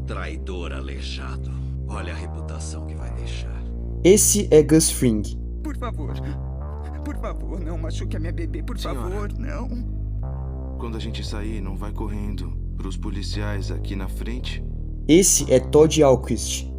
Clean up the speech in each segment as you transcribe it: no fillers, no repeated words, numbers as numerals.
Traidor aleijado. Olha a reputação que vai deixar. Esse é Gus Fring. Por favor, não machuque a minha bebê, por favor, não. Quando a gente sair, não vai correndo pros policiais aqui na frente? Esse é Todd Alquist.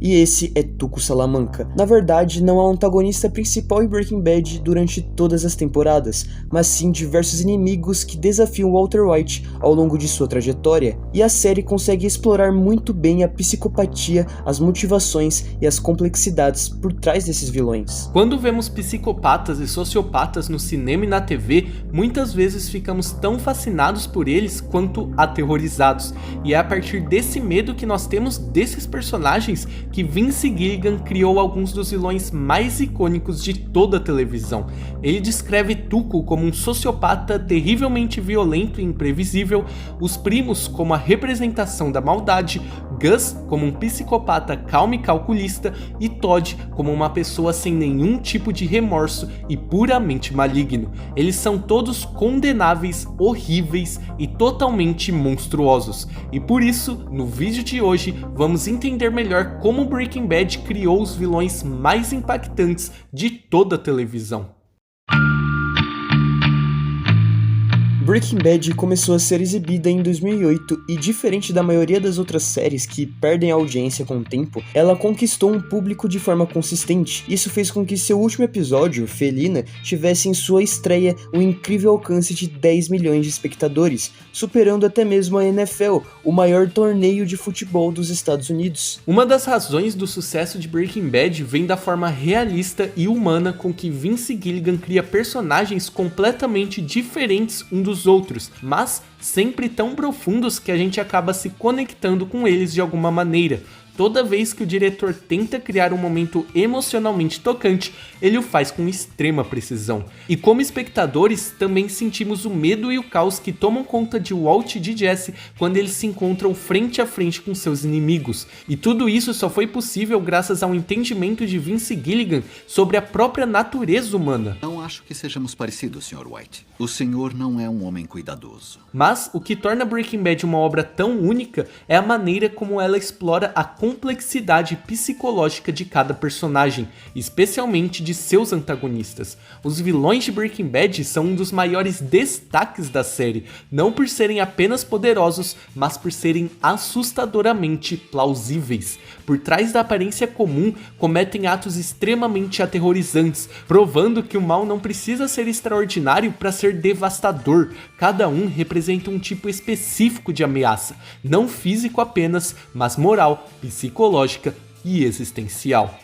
E esse é Tuco Salamanca. Na verdade, não há um antagonista principal em Breaking Bad durante todas as temporadas, mas sim diversos inimigos que desafiam Walter White ao longo de sua trajetória, e a série consegue explorar muito bem a psicopatia, as motivações e as complexidades por trás desses vilões. Quando vemos psicopatas e sociopatas no cinema e na TV, muitas vezes ficamos tão fascinados por eles quanto aterrorizados, e é a partir desse medo que nós temos desses personagens que Vince Gilligan criou alguns dos vilões mais icônicos de toda a televisão. Ele descreve Tuco como um sociopata terrivelmente violento e imprevisível, os primos como a representação da maldade, Gus como um psicopata calmo e calculista e Todd como uma pessoa sem nenhum tipo de remorso e puramente maligno. Eles são todos condenáveis, horríveis e totalmente monstruosos. E por isso, no vídeo de hoje, vamos entender melhor como Breaking Bad criou os vilões mais impactantes de toda a televisão. Breaking Bad começou a ser exibida em 2008 e, diferente da maioria das outras séries que perdem a audiência com o tempo, ela conquistou um público de forma consistente. Isso fez com que seu último episódio, Felina, tivesse em sua estreia um incrível alcance de 10 milhões de espectadores, superando até mesmo a NFL, o maior torneio de futebol dos Estados Unidos. Uma das razões do sucesso de Breaking Bad vem da forma realista e humana com que Vince Gilligan cria personagens completamente diferentes um dos outros, mas sempre tão profundos que a gente acaba se conectando com eles de alguma maneira. Toda vez que o diretor tenta criar um momento emocionalmente tocante, ele o faz com extrema precisão. E como espectadores, também sentimos o medo e o caos que tomam conta de Walt e de Jesse quando eles se encontram frente a frente com seus inimigos. E tudo isso só foi possível graças ao entendimento de Vince Gilligan sobre a própria natureza humana. Não acho que sejamos parecidos, Sr. White. O senhor não é um homem cuidadoso. Mas o que torna Breaking Bad uma obra tão única é a maneira como ela explora a complexidade psicológica de cada personagem, especialmente de seus antagonistas. Os vilões de Breaking Bad são um dos maiores destaques da série, não por serem apenas poderosos, mas por serem assustadoramente plausíveis. Por trás da aparência comum, cometem atos extremamente aterrorizantes, provando que o mal não precisa ser extraordinário para ser devastador. Cada um representa um tipo específico de ameaça, não físico apenas, mas moral, psicológica e existencial.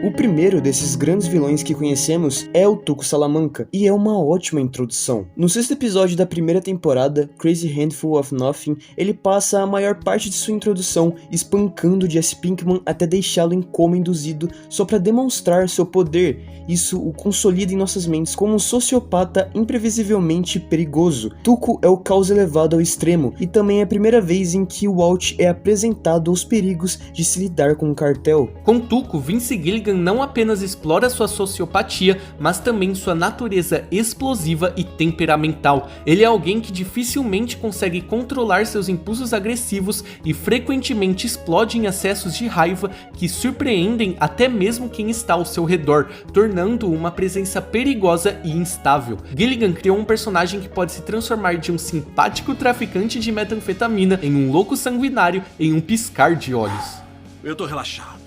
O primeiro desses grandes vilões que conhecemos é o Tuco Salamanca, e é uma ótima introdução. No sexto episódio da primeira temporada, Crazy Handful of Nothing, ele passa a maior parte de sua introdução espancando Jesse Pinkman até deixá-lo em coma induzido só para demonstrar seu poder. Isso o consolida em nossas mentes como um sociopata imprevisivelmente perigoso. Tuco é o caos elevado ao extremo, e também é a primeira vez em que o Walt é apresentado aos perigos de se lidar com um cartel. Com Tuco, Vince Gilligan não apenas explora sua sociopatia, mas também sua natureza explosiva e temperamental. Ele é alguém que dificilmente consegue controlar seus impulsos agressivos e frequentemente explode em acessos de raiva que surpreendem até mesmo quem está ao seu redor, tornando-o uma presença perigosa e instável. Gilligan criou um personagem que pode se transformar de um simpático traficante de metanfetamina em um louco sanguinário em um piscar de olhos. Eu tô relaxado.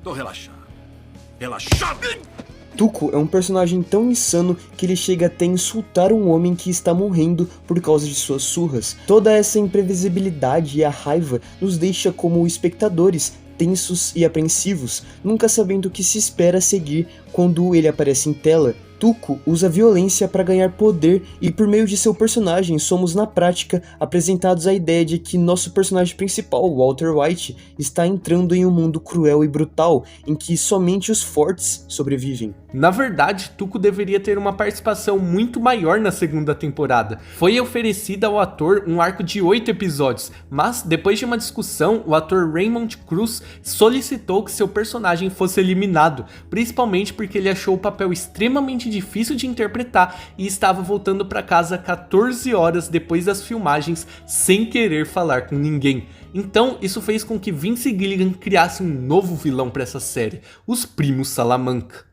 Relaxado. Tuco é um personagem tão insano que ele chega até a insultar um homem que está morrendo por causa de suas surras. Toda essa imprevisibilidade e a raiva nos deixa como espectadores tensos e apreensivos, nunca sabendo o que se espera a seguir quando ele aparece em tela. Tuco usa violência para ganhar poder e por meio de seu personagem somos na prática apresentados à ideia de que nosso personagem principal, Walter White, está entrando em um mundo cruel e brutal em que somente os fortes sobrevivem. Na verdade, Tuco deveria ter uma participação muito maior na segunda temporada. Foi oferecida ao ator um arco de 8 episódios, mas depois de uma discussão, o ator Raymond Cruz solicitou que seu personagem fosse eliminado, principalmente porque ele achou o papel extremamente difícil de interpretar e estava voltando para casa 14 horas depois das filmagens sem querer falar com ninguém. Então, isso fez com que Vince Gilligan criasse um novo vilão para essa série, os Primos Salamanca.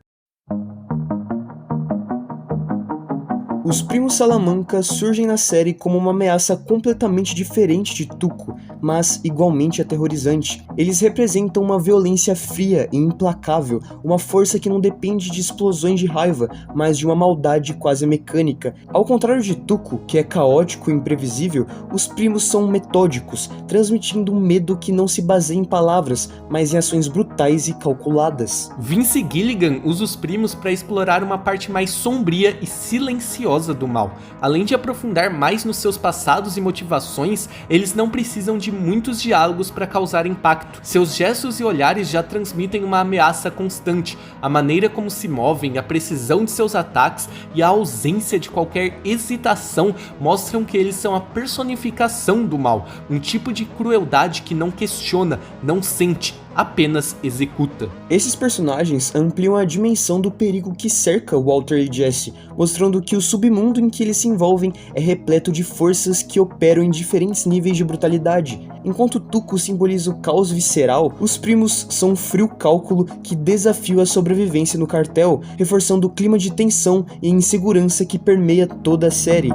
Os Primos Salamanca surgem na série como uma ameaça completamente diferente de Tuco, mas igualmente aterrorizante. Eles representam uma violência fria e implacável, uma força que não depende de explosões de raiva, mas de uma maldade quase mecânica. Ao contrário de Tuco, que é caótico e imprevisível, os primos são metódicos, transmitindo um medo que não se baseia em palavras, mas em ações brutais e calculadas. Vince Gilligan usa os primos para explorar uma parte mais sombria e silenciosa do mal. Além de aprofundar mais nos seus passados e motivações, eles não precisam de muitos diálogos para causar impacto. Seus gestos e olhares já transmitem uma ameaça constante. A maneira como se movem, a precisão de seus ataques e a ausência de qualquer hesitação mostram que eles são a personificação do mal, um tipo de crueldade que não questiona, não sente, apenas executa. Esses personagens ampliam a dimensão do perigo que cerca Walter e Jesse, mostrando que o submundo em que eles se envolvem é repleto de forças que operam em diferentes níveis de brutalidade. Enquanto Tuco simboliza o caos visceral, os primos são um frio cálculo que desafia a sobrevivência no cartel, reforçando o clima de tensão e insegurança que permeia toda a série.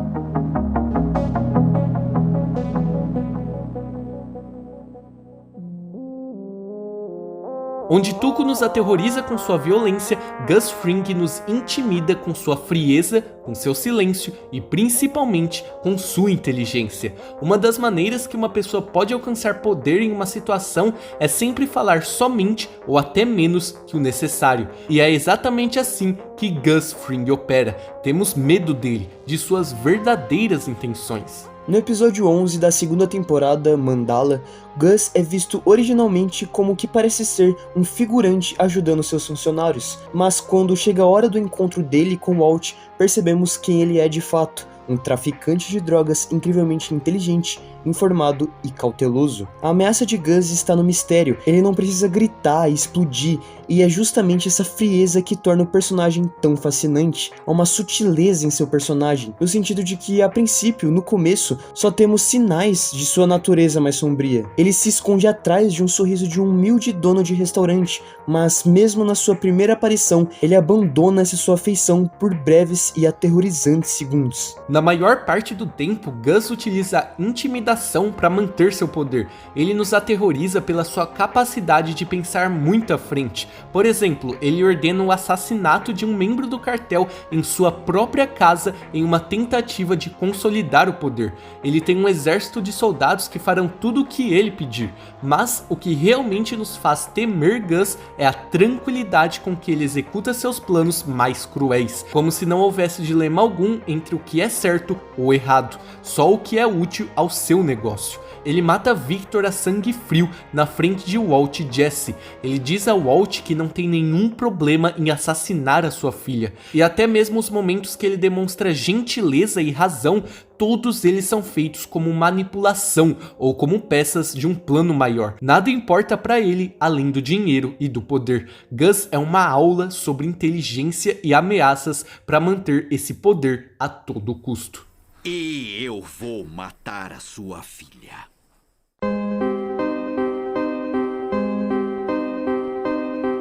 Onde Tuco nos aterroriza com sua violência, Gus Fring nos intimida com sua frieza, com seu silêncio e principalmente com sua inteligência. Uma das maneiras que uma pessoa pode alcançar poder em uma situação é sempre falar somente ou até menos que o necessário. E é exatamente assim que Gus Fring opera. Temos medo dele, de suas verdadeiras intenções. No episódio 11 da segunda temporada, Mandala, Gus é visto originalmente como o que parece ser um figurante ajudando seus funcionários, mas quando chega a hora do encontro dele com Walt, percebemos quem ele é de fato, um traficante de drogas incrivelmente inteligente, informado e cauteloso. A ameaça de Gus está no mistério, ele não precisa gritar e explodir, e é justamente essa frieza que torna o personagem tão fascinante. Há uma sutileza em seu personagem, no sentido de que, a princípio, no começo, só temos sinais de sua natureza mais sombria. Ele se esconde atrás de um sorriso de um humilde dono de restaurante, mas mesmo na sua primeira aparição, ele abandona essa sua afeição por breves e aterrorizantes segundos. Na maior parte do tempo, Gus utiliza a intimidação para manter seu poder. Ele nos aterroriza pela sua capacidade de pensar muito à frente. Por exemplo, ele ordena o assassinato de um membro do cartel em sua própria casa em uma tentativa de consolidar o poder. Ele tem um exército de soldados que farão tudo o que ele pedir, mas o que realmente nos faz temer Gus é a tranquilidade com que ele executa seus planos mais cruéis, como se não houvesse dilema algum entre o que é certo ou errado, só o que é útil ao seu negócio. Ele mata Victor a sangue frio na frente de Walt e Jesse. Ele diz a Walt que não tem nenhum problema em assassinar a sua filha. E até mesmo os momentos que ele demonstra gentileza e razão, todos eles são feitos como manipulação ou como peças de um plano maior. Nada importa para ele além do dinheiro e do poder. Gus é uma aula sobre inteligência e ameaças para manter esse poder a todo custo. E eu vou matar a sua filha.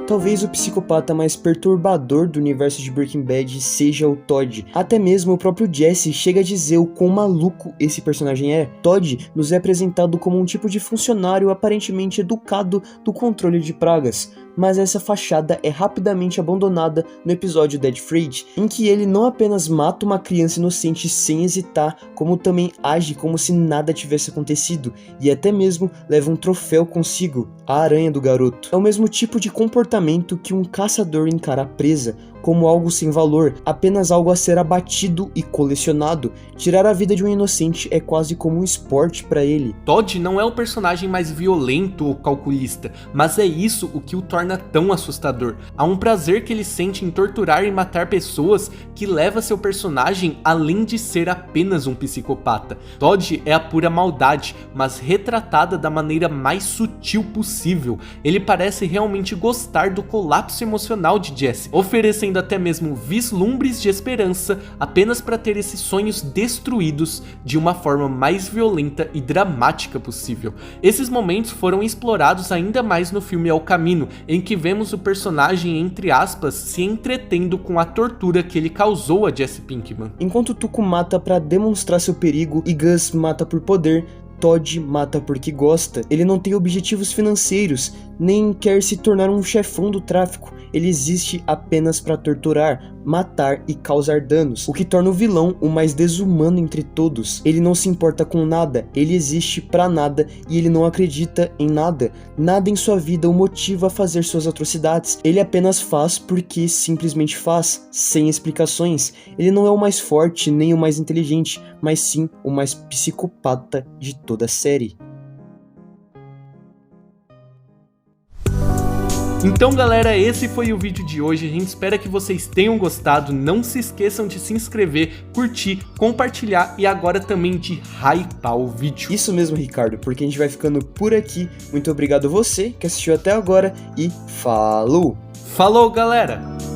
Talvez o psicopata mais perturbador do universo de Breaking Bad seja o Todd. Até mesmo o próprio Jesse chega a dizer o quão maluco esse personagem é. Todd nos é apresentado como um tipo de funcionário aparentemente educado do controle de pragas, mas essa fachada é rapidamente abandonada no episódio Dead Freight, em que ele não apenas mata uma criança inocente sem hesitar, como também age como se nada tivesse acontecido, e até mesmo leva um troféu consigo. a aranha do garoto. É o mesmo tipo de comportamento que um caçador encara a presa, como algo sem valor, apenas algo a ser abatido e colecionado. Tirar a vida de um inocente é quase como um esporte para ele. Todd não é o personagem mais violento ou calculista, mas é isso o que o torna tão assustador. Há um prazer que ele sente em torturar e matar pessoas que leva seu personagem além de ser apenas um psicopata. Todd é a pura maldade, mas retratada da maneira mais sutil possível. Ele parece realmente gostar do colapso emocional de Jesse, oferecendo até mesmo vislumbres de esperança apenas para ter esses sonhos destruídos de uma forma mais violenta e dramática possível. Esses momentos foram explorados ainda mais no filme El Camino, em que vemos o personagem, entre aspas, se entretendo com a tortura que ele causou a Jesse Pinkman. Enquanto Tuco mata para demonstrar seu perigo e Gus mata por poder, Todd mata porque gosta. Ele não tem objetivos financeiros, nem quer se tornar um chefão do tráfico. Ele existe apenas para torturar, matar e causar danos, o que torna o vilão o mais desumano entre todos. Ele não se importa com nada, ele existe pra nada e ele não acredita em nada. Nada em sua vida o motiva a fazer suas atrocidades. Ele apenas faz porque simplesmente faz, sem explicações. Ele não é o mais forte nem o mais inteligente, mas sim o mais psicopata de toda a série. Então galera, esse foi o vídeo de hoje, a gente espera que vocês tenham gostado, não se esqueçam de se inscrever, curtir, compartilhar e agora também de hypar o vídeo. Isso mesmo, Ricardo, porque a gente vai ficando por aqui. Muito obrigado a você que assistiu até agora e falou! Falou galera!